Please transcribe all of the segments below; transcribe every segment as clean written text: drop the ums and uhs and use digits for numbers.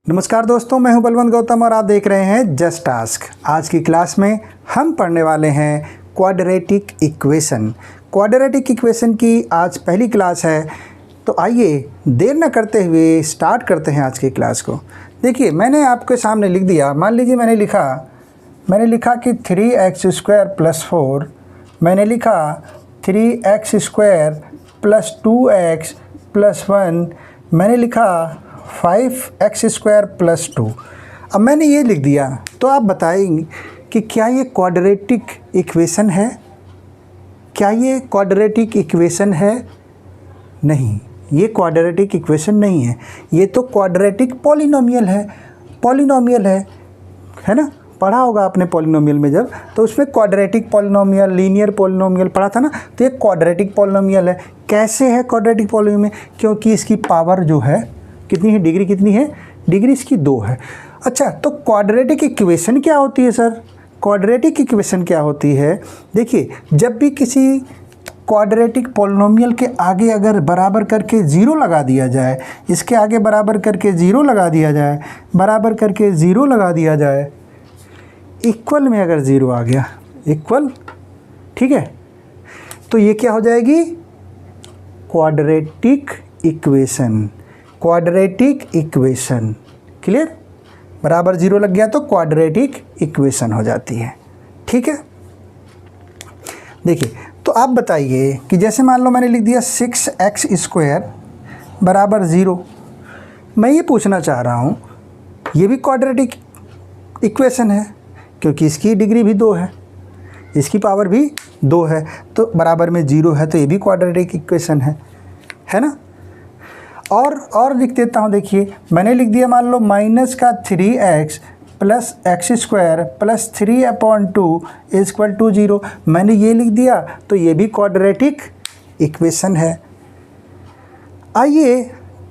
नमस्कार दोस्तों, मैं हूं बलवंत गौतम और आप देख रहे हैं जस्ट टास्क। आज की क्लास में हम पढ़ने वाले हैं क्वाड्रेटिक इक्वेशन। क्वाड्रेटिक इक्वेशन की आज पहली क्लास है, तो आइए देर न करते हुए स्टार्ट करते हैं आज की क्लास को। देखिए, मैंने आपके सामने लिख दिया। मान लीजिए मैंने लिखा कि 3x² + 4, मैंने लिखा 3x² + 2x + 1, मैंने लिखा 5x² + 2। अब मैंने ये लिख दिया, तो आप बताएंगे कि क्या ये क्वाड्रेटिक इक्वेशन है? क्या ये क्वाड्रेटिक इक्वेशन है? नहीं, ये क्वाड्रेटिक इक्वेशन नहीं है। ये तो क्वाड्रेटिक पॉलिनोमियल है ना? पढ़ा होगा आपने पॉलिनोमियल में जब, तो उसमें क्वाड्रेटिक पॉलिनोमियल, लीनियर पॉलिनोमियल पढ़ा था ना। तो ये क्वाड्रेटिक पॉलिनोमियल है। कैसे है क्वाड्रेटिक पॉलिनोमियल? क्योंकि इसकी पावर जो है कितनी है, डिग्री कितनी है? डिग्री इसकी 2 है। अच्छा, तो क्वाड्रेटिक इक्वेशन क्या होती है सर? क्वाड्रेटिक इक्वेशन क्या होती है? देखिए, जब भी किसी क्वाड्रेटिक पॉलिनोमियल के आगे अगर बराबर करके 0 लगा दिया जाए, इसके आगे बराबर करके 0 लगा दिया जाए, बराबर करके 0 लगा दिया जाए, इक्वल में अगर 0 आ गया, इक्वल, ठीक है, तो ये क्या हो जाएगी? Quadratic equation. Quadratic equation clear? बराबर 0 लग गया तो क्वाड्रेटिक इक्वेशन हो जाती है। ठीक है, देखिए, तो आप बताइए कि जैसे मान लो मैंने लिख दिया 6x² = 0। मैं ये पूछना चाह रहा हूँ, ये भी क्वाड्रेटिक इक्वेशन है क्योंकि इसकी डिग्री भी 2 है, इसकी पावर भी 2 है, तो बराबर में 0 है, तो ये भी क्वाड्रेटिक इक्वेशन है ना? और लिख देता हूँ। देखिए, मैंने लिख दिया, मान लो -3x + x² + 3/2 = 0। मैंने ये लिख दिया, तो ये भी क्वाड्रेटिक इक्वेशन है। आइए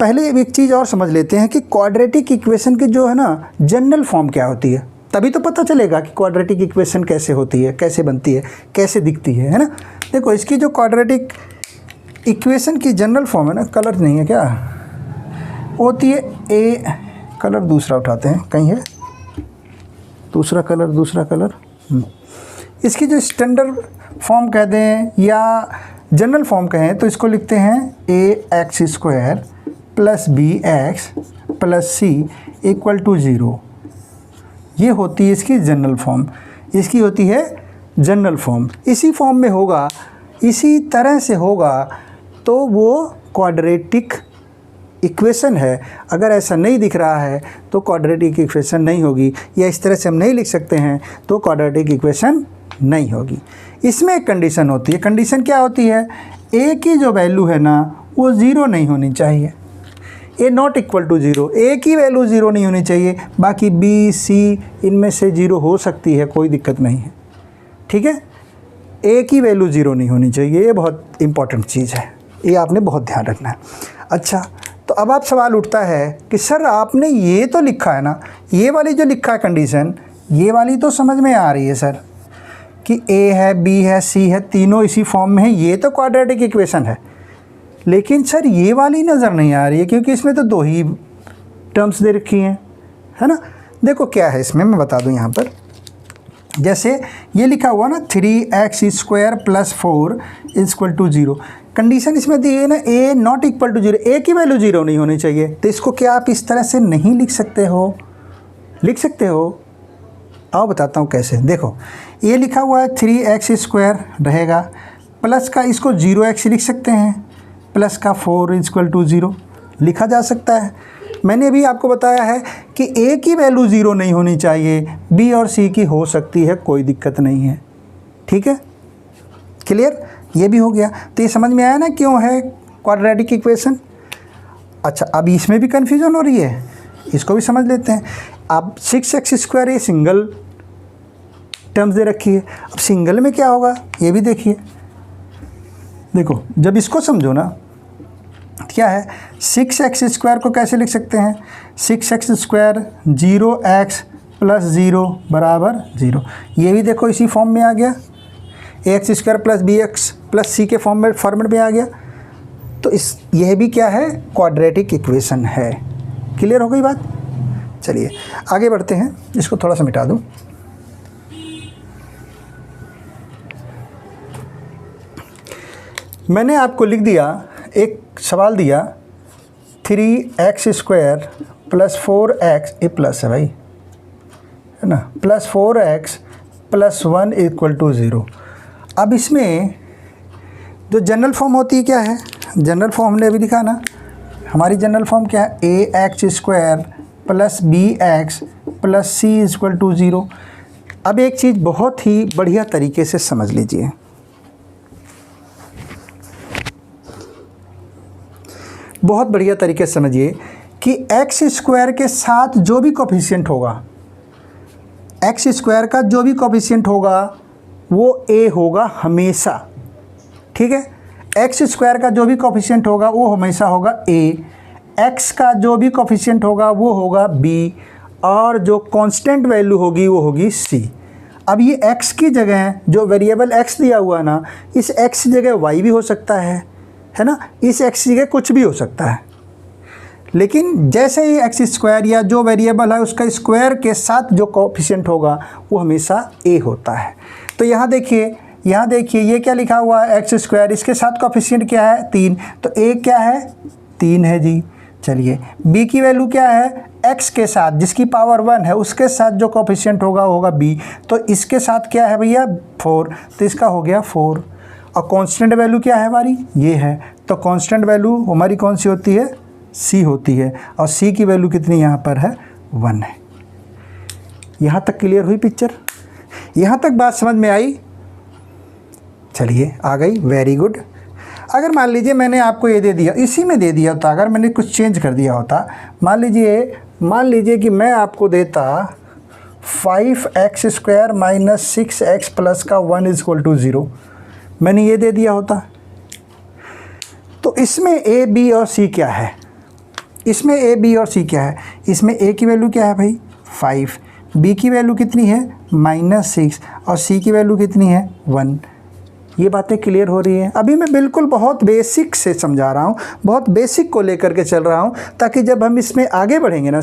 पहले एक चीज़ और समझ लेते हैं कि क्वाड्रेटिक इक्वेशन की जो है ना जनरल फॉर्म क्या होती है, तभी तो पता चलेगा कि क्वाड्रेटिक इक्वेशन कैसे होती है, कैसे बनती है, कैसे दिखती है ना? देखो, इसकी जो क्वाड्रेटिक इक्वेशन की जनरल फॉर्म है ना, कलर नहीं है क्या, होती है ए, कलर दूसरा उठाते हैं, कहीं है दूसरा कलर, इसकी जो स्टैंडर्ड फॉर्म कह दें या जनरल फॉर्म कहें तो इसको लिखते हैं ax² + bx + c = 0। ये होती है इसकी जनरल फॉर्म। इसकी होती है जनरल फॉर्म। इसी फॉर्म में होगा, इसी तरह से होगा, तो वो क्वाड्रेटिक इक्वेशन है। अगर ऐसा नहीं दिख रहा है तो क्वाड्रेटिक इक्वेशन नहीं होगी, या इस तरह से हम नहीं लिख सकते हैं तो क्वाड्रेटिक इक्वेशन नहीं होगी। इसमें एक कंडीशन होती है। कंडीशन क्या होती है? ए की जो वैल्यू है ना वो 0 नहीं होनी चाहिए। ए ≠ 0, ए की वैल्यू 0 नहीं होनी चाहिए। बाकी बी, सी इनमें से 0 हो सकती है, कोई दिक्कत नहीं है। ठीक है, ए की वैल्यू 0 नहीं होनी चाहिए। ये बहुत इंपॉर्टेंट चीज़ है, ये आपने बहुत ध्यान रखना है। अच्छा, तो अब आप सवाल उठता है कि सर आपने ये तो लिखा है ना, ये वाली जो लिखा है कंडीशन, ये वाली तो समझ में आ रही है सर कि ए है, बी है, सी है, तीनों इसी फॉर्म में है, ये तो क्वाड्रेटिक इक्वेशन है। लेकिन सर ये वाली नज़र नहीं आ रही है क्योंकि इसमें तो 2 ही टर्म्स दे रखी हैं, है ना? देखो क्या है इसमें, मैं बता दूं यहाँ पर। जैसे ये लिखा हुआ ना 3x² + 4 = 0। कंडीशन इसमें दी है ना, a ≠ 0, a की वैल्यू 0 नहीं होनी चाहिए। तो इसको क्या आप इस तरह से नहीं लिख सकते हो? लिख सकते हो। आओ बताता हूँ कैसे। देखो, ये लिखा हुआ है 3x² रहेगा, प्लस का इसको 0x लिख सकते हैं, प्लस का 4 = 0 लिखा जा सकता है। मैंने अभी आपको बताया है कि a की वैल्यू 0 नहीं होनी चाहिए, b और c की हो सकती है, कोई दिक्कत नहीं है। ठीक है, क्लियर? ये भी हो गया। तो ये समझ में आया ना क्यों है क्वाड्रेटिक इक्वेशन। अच्छा, अब इसमें भी कन्फ्यूजन हो रही है, इसको भी समझ लेते हैं। अब 6x² ये सिंगल टर्म्स दे रखी है। अब सिंगल में क्या होगा ये भी देखिए। देखो, जब इसको समझो ना, क्या है 6x² को कैसे लिख सकते हैं? 6x² 0x + 0 = 0। ये भी देखो इसी फॉर्म में आ गया, ax² + bx + c के फॉर्मेट में आ गया। तो यह भी क्या है? क्वाड्रेटिक इक्वेशन है। क्लियर हो गई बात? चलिए आगे बढ़ते हैं, इसको थोड़ा सा मिटा दूं। मैंने आपको लिख दिया, एक सवाल दिया 3x² + 4x, ये प्लस है भाई, है ना, + 4x + 1 = 0। अब इसमें जो जनरल फॉर्म होती है क्या है, जनरल फॉर्म हमने अभी लिखा ना, हमारी जनरल फॉर्म क्या है, ax² + bx + c = 0। अब एक चीज़ बहुत ही बढ़िया तरीके से समझ लीजिए, बहुत बढ़िया तरीके से समझिए कि x² के साथ जो भी कोफिशिएंट होगा, x² का जो भी कोफिशिएंट होगा वो a होगा हमेशा, ठीक है। x² का जो भी कोफिशिएंट होगा वो हमेशा होगा a, x का जो भी कोफिशिएंट होगा वो होगा b, और जो कांस्टेंट वैल्यू होगी वो होगी c। अब ये x की जगह जो वेरिएबल x दिया हुआ है ना, इस x की जगह y भी हो सकता है ना, इस x की जगह कुछ भी हो सकता है, लेकिन जैसे ही x² या जो वेरिएबल है उसका स्क्वायर के साथ जो कोफिशिएंट होगा वो हमेशा a होता है। तो यहाँ देखिए ये क्या लिखा हुआ है, x², इसके साथ कोफिशिएंट क्या है 3, तो a क्या है 3 है जी। चलिए b की वैल्यू क्या है, x के साथ जिसकी पावर 1 है उसके साथ जो कोफिशिएंट होगा वो होगा b, तो इसके साथ क्या है भैया 4, तो इसका हो गया 4। और कांस्टेंट वैल्यू क्या है हमारी, ये है, तो कांस्टेंट वैल्यू हमारी कौन सी होती है, c होती है, और c की वैल्यू कितनी यहाँ पर है 1 है। यहाँ तक क्लियर हुई पिक्चर, यहाँ तक बात समझ में आई। चलिए आ गई, वेरी गुड। अगर मान लीजिए मैंने आपको ये दे दिया, इसी में दे दिया होता, अगर मैंने कुछ चेंज कर दिया होता, मान लीजिए कि मैं आपको देता 5x² - 6x + का 1 = 0, मैंने ये दे दिया होता, तो इसमें a, b और c क्या है, इसमें a, b और c क्या है, इसमें a की वैल्यू क्या है भाई 5, b की वैल्यू कितनी है -6, और c की वैल्यू कितनी है 1। ये बातें क्लियर हो रही हैं। अभी मैं बिल्कुल बहुत बेसिक से समझा रहा हूँ, बहुत बेसिक को लेकर के चल रहा हूँ, ताकि जब हम इसमें आगे बढ़ेंगे ना,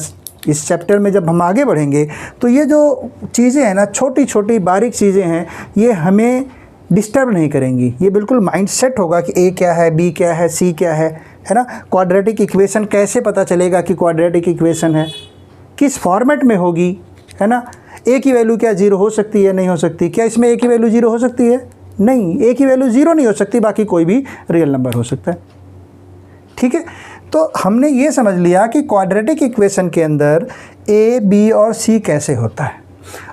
इस चैप्टर में जब हम आगे बढ़ेंगे तो ये जो चीज़ें हैं ना, छोटी छोटी बारीक चीज़ें हैं, ये हमें डिस्टर्ब नहीं करेंगी। ये बिल्कुल माइंड सेट होगा कि a क्या है, b क्या है, c क्या है ना। क्वाड्रेटिक इक्वेशन कैसे पता चलेगा कि क्वाड्रेटिक इक्वेशन है, किस फॉर्मेट में होगी, है ना। a की वैल्यू क्या 0 हो सकती है, नहीं हो सकती, क्या इसमें a की वैल्यू 0 हो सकती है, नहीं, a की वैल्यू 0 नहीं हो सकती, बाकी कोई भी रियल नंबर हो सकता है, ठीक है। तो हमने ये समझ लिया कि क्वाड्रेटिक इक्वेशन के अंदर a, b और c कैसे होता है।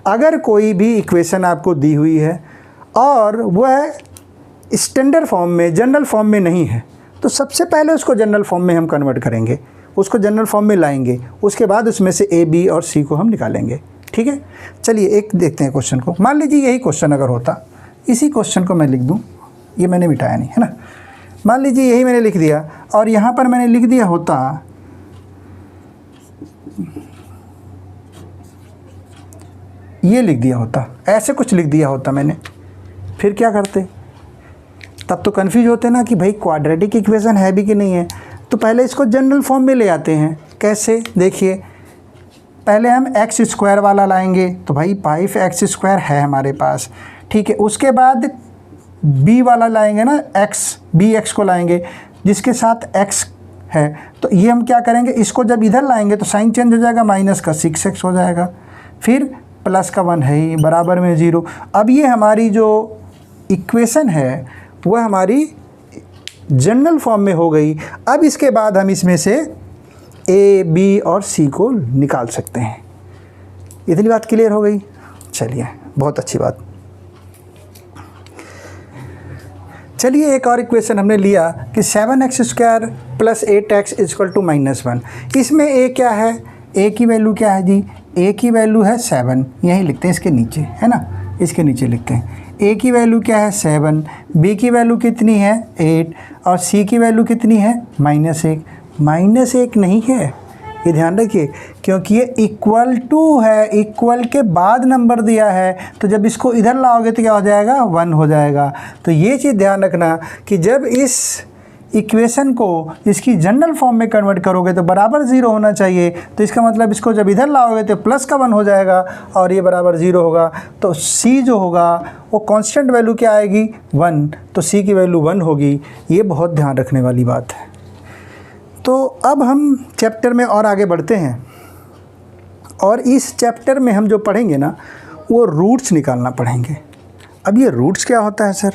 अगर कोई भी इक्वेशन आपको दी हुई है और वह स्टैंडर्ड फॉर्म में, जनरल फॉर्म में नहीं है, तो सबसे पहले उसको जनरल फॉर्म में हम कन्वर्ट करेंगे, उसको जनरल फॉर्म में लाएंगे, उसके बाद उसमें से a, b और c को हम निकालेंगे, ठीक है। चलिए एक देखते हैं क्वेश्चन को। मान लीजिए यही क्वेश्चन अगर होता, इसी क्वेश्चन को मैं लिख दूं, ये मैंने मिटाया नहीं है ना, मान लीजिए यही मैंने लिख दिया और यहाँ पर मैंने लिख दिया होता ये लिख दिया होता, ऐसे कुछ लिख दिया होता मैंने, फिर क्या करते, तब तो कन्फ्यूज होते ना कि भाई क्वाड्रेटिक इक्वेशन है भी कि नहीं है। तो पहले इसको जनरल फॉर्म में ले आते हैं। कैसे, देखिए पहले हम x² वाला लाएंगे, तो भाई 5x² है हमारे पास, ठीक है। उसके बाद b वाला लाएंगे ना, bx को लाएंगे जिसके साथ x है, तो ये हम क्या करेंगे, इसको जब इधर लाएंगे तो साइन चेंज हो जाएगा, माइनस का 6x हो जाएगा, फिर प्लस का 1 है ही, बराबर में 0। अब ये हमारी जो इक्वेशन है वह हमारी जनरल फॉर्म में हो गई। अब इसके बाद हम इसमें से a, b और c को निकाल सकते हैं। इतनी बात क्लियर हो गई। चलिए बहुत अच्छी बात। चलिए एक और इक्वेशन हमने लिया कि 7x² + 8x = -1। इसमें a क्या है, a की वैल्यू क्या है जी, a की वैल्यू है 7, यहीं लिखते हैं इसके नीचे, है ना, इसके नीचे लिखते हैं। a की वैल्यू क्या है 7, b की वैल्यू कितनी है 8, और c की वैल्यू कितनी है -1। -1 नहीं है, ये ध्यान रखिए, क्योंकि ये इक्वल टू है, इक्वल के बाद नंबर दिया है, तो जब इसको इधर लाओगे तो क्या हो जाएगा 1 हो जाएगा। तो ये चीज़ ध्यान रखना कि जब इस इक्वेशन को इसकी जनरल फॉर्म में कन्वर्ट करोगे तो बराबर 0 होना चाहिए। तो इसका मतलब इसको जब इधर लाओगे तो प्लस का 1 हो जाएगा और ये बराबर 0 होगा। तो C जो होगा वो कांस्टेंट वैल्यू क्या आएगी 1, तो C की वैल्यू 1 होगी। ये बहुत ध्यान रखने वाली बात है। तो अब हम चैप्टर में और आगे बढ़ते हैं और इस चैप्टर में हम जो पढ़ेंगे ना वो रूट्स निकालना पढ़ेंगे। अब ये रूट्स क्या होता है सर?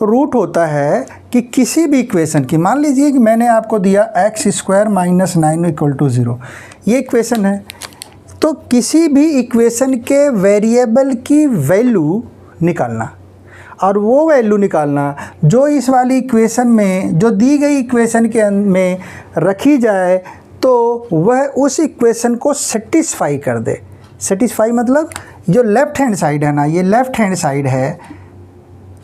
रूट होता है कि किसी भी इक्वेशन की, मान लीजिए कि मैंने आपको दिया x² - 9 = 0, ये इक्वेशन है। तो किसी भी इक्वेशन के वेरिएबल की वैल्यू निकालना और वो वैल्यू निकालना जो इस वाली इक्वेशन में, जो दी गई इक्वेशन के में रखी जाए तो वह उस इक्वेशन को सेटिस्फाई कर दे। सेटिस्फाई मतलब जो लेफ़्ट हैंड साइड है ना, ये लेफ़्ट हैंड साइड है,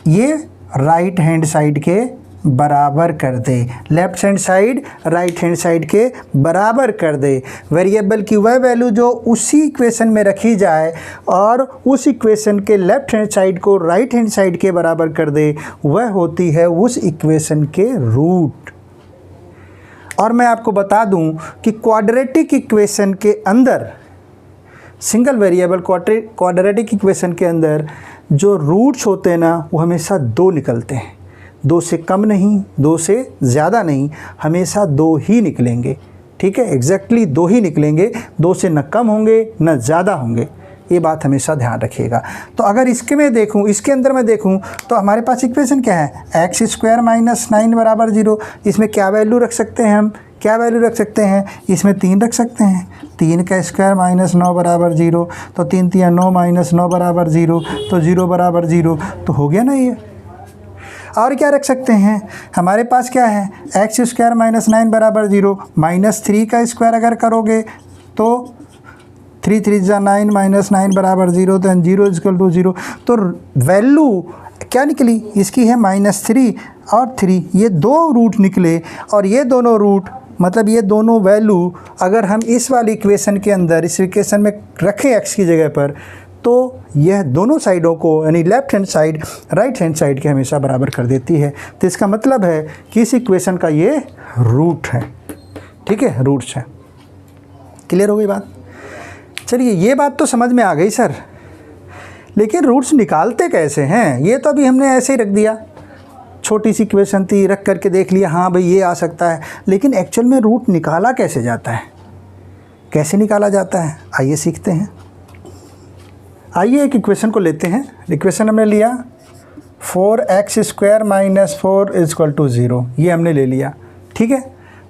ये राइट हैंड साइड के बराबर कर दे। Left hand side right hand side के बराबर कर दे। वेरिएबल की वह वैल्यू जो उसी इक्वेशन में रखी जाए और उस इक्वेशन के लेफ़्ट हैंड साइड को राइट हैंड साइड के बराबर कर दे, वह होती है उस इक्वेशन के रूट। और मैं आपको बता दूं कि क्वाड्रेटिक इक्वेशन के अंदर, सिंगल वेरिएबल क्वाड्रेटिक इक्वेशन के अंदर जो रूट्स होते हैं ना वो हमेशा 2 निकलते हैं। 2 से कम नहीं, 2 से ज़्यादा नहीं, हमेशा 2 ही निकलेंगे। ठीक है, एग्जैक्टली 2 ही निकलेंगे। 2 से न कम होंगे न ज़्यादा होंगे, ये बात हमेशा ध्यान रखिएगा। तो अगर इसके में देखूं, इसके अंदर मैं देखूं तो हमारे पास इक्वेशन क्या है, x² - 9 = 0। इसमें क्या वैल्यू रख सकते हैं हम? क्या वैल्यू रख सकते हैं? इसमें 3 रख सकते हैं। 3 का स्क्वायर - 9 = 0, तो 3 × 3 = 9 - 9 = 0, तो 0 = 0, तो हो गया ना ये। और क्या रख सकते हैं? हमारे पास क्या है, x² - 9 = 0, -3 का स्क्वायर अगर करोगे तो 3 × 3 = 9, -9 = 0, तो 0 = 0। तो वैल्यू क्या निकली? इसकी है -3 और 3, ये 2 रूट निकले। और ये दोनों रूट मतलब ये दोनों वैल्यू अगर हम इस वाली इक्वेशन के अंदर, इस इक्वेशन में रखें x की जगह पर, तो यह दोनों साइडों को, यानी left hand side right hand side के हमेशा बराबर कर देती है। तो इसका मतलब है कि इस इक्वेशन का ये रूट है। ठीक है, रूट्स है। क्लियर हो गई बात? चलिए, ये बात तो समझ में आ गई सर, लेकिन रूट्स निकालते कैसे हैं? ये तो अभी हमने ऐसे ही रख दिया, छोटी सी इक्वेशन थी, रख करके देख लिया, हाँ भाई ये आ सकता है। लेकिन एक्चुअल में रूट निकाला कैसे जाता है? कैसे निकाला जाता है, आइए सीखते हैं। आइए एक इक्वेशन को लेते हैं। इक्वेशन हमने लिया 4x² - 4 = 0, ये हमने ले लिया। ठीक है,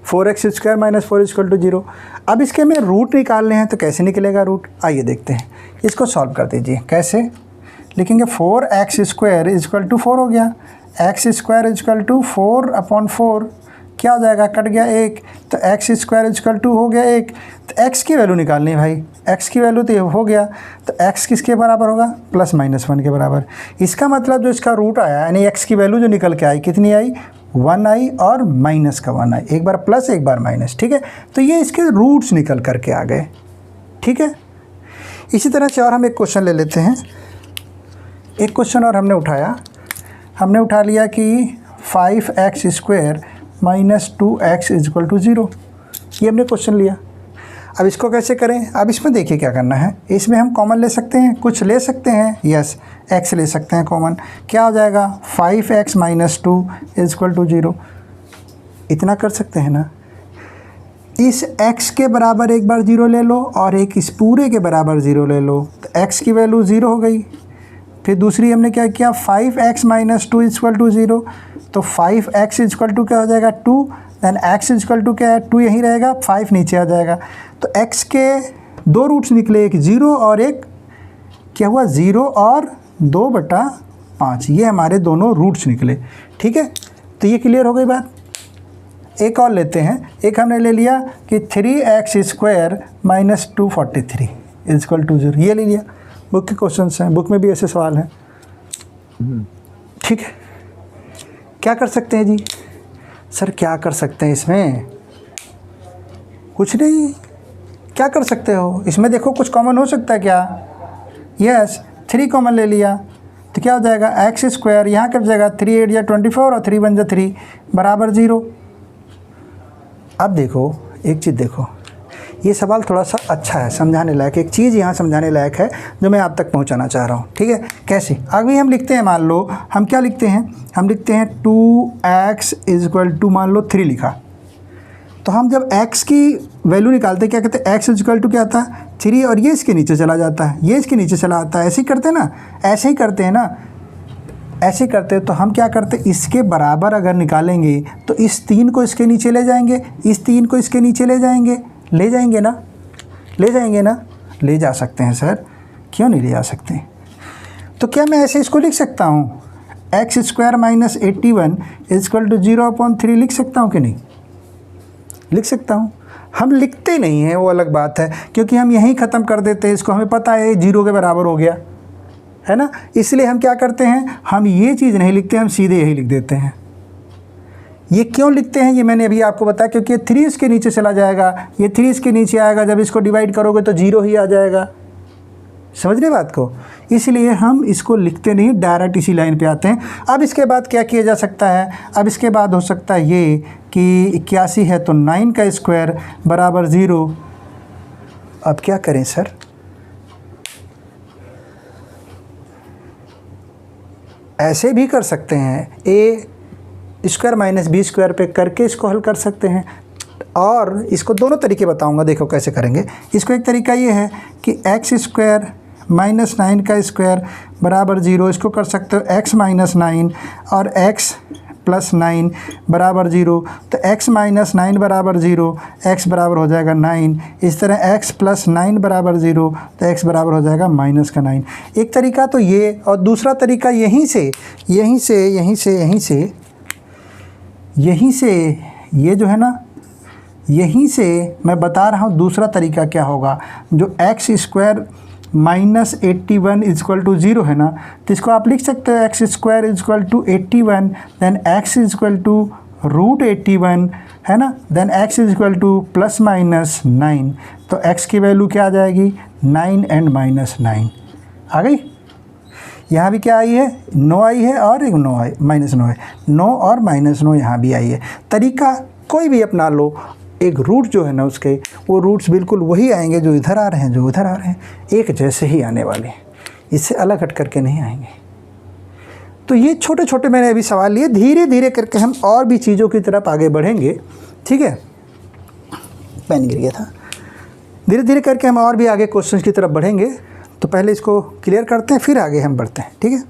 4x² - 4 = 0। अब इसके में रूट निकालने हैं तो कैसे निकलेगा रूट, आइए देखते हैं। इसको सॉल्व कर दीजिए। कैसे लिखेंगे? 4x² = 4 हो गया, x² = 4/4 क्या हो जाएगा, कट गया 1, तो x² = हो गया 1। तो x की वैल्यू निकालनी है भाई, x की वैल्यू तो हो गया, तो x किसके बराबर होगा, +-1 के बराबर। इसका मतलब जो इसका रूट आया, यानी x की वैल्यू जो निकल के आई, कितनी आई, 1 आई और -1 आई, एक बार प्लस एक बार माइनस। ठीक है, तो ये इसके रूट्स निकल करके आ गए। ठीक है, इसी तरह से और हम एक क्वेश्चन ले लेते हैं। एक क्वेश्चन और हमने उठाया, हमने उठा लिया कि 5x² - 2x = 0, ये हमने क्वेश्चन लिया। अब इसको कैसे करें? अब इसमें देखिए क्या करना है, इसमें हम कॉमन ले सकते हैं, कुछ ले सकते हैं, यस x ले सकते हैं कॉमन। क्या हो जाएगा, 5x - 2 = 0, इतना कर सकते हैं ना। इस x के बराबर एक बार 0 ले लो और एक इस पूरे के बराबर 0 ले लो, तो x की वैल्यू 0 हो गई। फिर दूसरी हमने क्या किया, 5x - 2 = 0, तो 5x = क्या हो जाएगा, 2, दैन x = क्या है, 2 यहीं रहेगा, 5 नीचे आ जाएगा। तो x के 2 रूट्स निकले, एक 0 और एक क्या हुआ, 0 और 2/5, ये हमारे दोनों रूट्स निकले। ठीक है, तो ये क्लियर हो गई बात। एक और लेते हैं, एक हमने ले लिया कि 3x² - 243 = 0, ये ले लिया। बुक के क्वेश्चंस हैं, बुक में भी ऐसे सवाल हैं। ठीक है, क्या कर सकते हैं जी? सर क्या कर सकते हैं इसमें? कुछ नहीं, क्या कर सकते हो इसमें? देखो कुछ कॉमन हो सकता है क्या? यस, 3 कॉमन ले लिया, तो क्या हो जाएगा एक्स स्क्वायर, यहाँ क्या हो जाएगा 3 8 या 24 और 3 1 3 बराबर 0। अब देखो एक चीज़ देखो, ये सवाल थोड़ा सा अच्छा है, समझाने लायक, एक चीज़ यहाँ समझाने लायक है जो मैं आप तक पहुँचाना चाह रहा हूँ। ठीक है, कैसे? अभी हम लिखते हैं, मान लो हम क्या लिखते हैं, हम लिखते हैं 2x = मान लो 3 लिखा, तो हम जब x की वैल्यू निकालते हैं क्या कहते हैं, x = क्या आता है 3 और ये इसके नीचे चला जाता है, ये इसके नीचे चला आता है, ऐसे ही करते हैं ना, ऐसे ही करते हैं ना, ऐसे करते हैं। तो हम क्या करते हैं, इसके बराबर अगर निकालेंगे तो इस 3 को इसके नीचे ले जाएंगे, इस 3 को इसके नीचे ले जाएंगे, ले जाएंगे ना, ले जाएंगे ना, ले जा सकते हैं सर, क्यों नहीं ले जा सकते? तो क्या मैं ऐसे इसको लिख सकता हूँ, x² - 81 = 0/3 लिख सकता हूँ कि नहीं? लिख सकता हूँ। हम लिखते नहीं हैं, वो अलग बात है, क्योंकि हम यहीं ख़त्म कर देते हैं इसको, हमें पता है 0 के बराबर हो गया है ना, इसलिए हम क्या करते हैं, हम ये चीज़ नहीं लिखते, हम सीधे यही लिख देते हैं। ये क्यों लिखते हैं ये मैंने अभी आपको बताया, क्योंकि ये 3 इसके नीचे चला जाएगा, ये 3 इसके नीचे आएगा, जब इसको डिवाइड करोगे तो 0 ही आ जाएगा। समझ रहे बात को? इसलिए हम इसको लिखते नहीं, डायरेक्ट इसी लाइन पे आते हैं। अब इसके बाद क्या किया जा सकता है, अब इसके बाद हो सकता है ये कि 81 है तो 9 का स्क्वायर बराबर 0। अब क्या करें सर, ऐसे भी कर सकते हैं, a² - b² पे करके इसको हल कर सकते हैं, और इसको दोनों तरीके बताऊंगा, देखो कैसे करेंगे। इसको एक तरीका ये है कि x² - 9 का स्क्वायर बराबर 0, इसको कर सकते हो x - 9 और x + 9 बराबर 0, तो x - 9 बराबर 0, x बराबर हो जाएगा 9। इस तरह x + 9 बराबर 0, तो x बराबर हो जाएगा -9। एक तरीका तो ये, और दूसरा तरीका यहीं से ये जो है ना, यहीं से मैं बता रहा हूँ दूसरा तरीका क्या होगा, जो x² - 81 = 0 है ना, तो इसको आप लिख सकते हो x² = 81, देन x √81 है ना, देन x ± 9, तो x की वैल्यू क्या आ जाएगी 9 and -9 आ गई। यहाँ भी क्या आई है, 9 आई है और एक 9 आई, -9 है, 9 और -9 यहाँ भी आई है। तरीका कोई भी अपना लो, एक रूट जो है ना उसके, वो रूट्स बिल्कुल वही आएंगे जो इधर आ रहे हैं, जो उधर आ रहे हैं, एक जैसे ही आने वाले हैं, इससे अलग हट करके नहीं आएंगे। तो ये छोटे छोटे मैंने अभी सवाल लिए, धीरे धीरे करके हम और भी चीज़ों की तरफ आगे बढ़ेंगे। ठीक है, पेन गिर गया था। धीरे धीरे करके हम और भी आगे क्वेश्चंस की तरफ बढ़ेंगे, तो पहले इसको क्लियर करते हैं, फिर आगे हम बढ़ते हैं। ठीक है।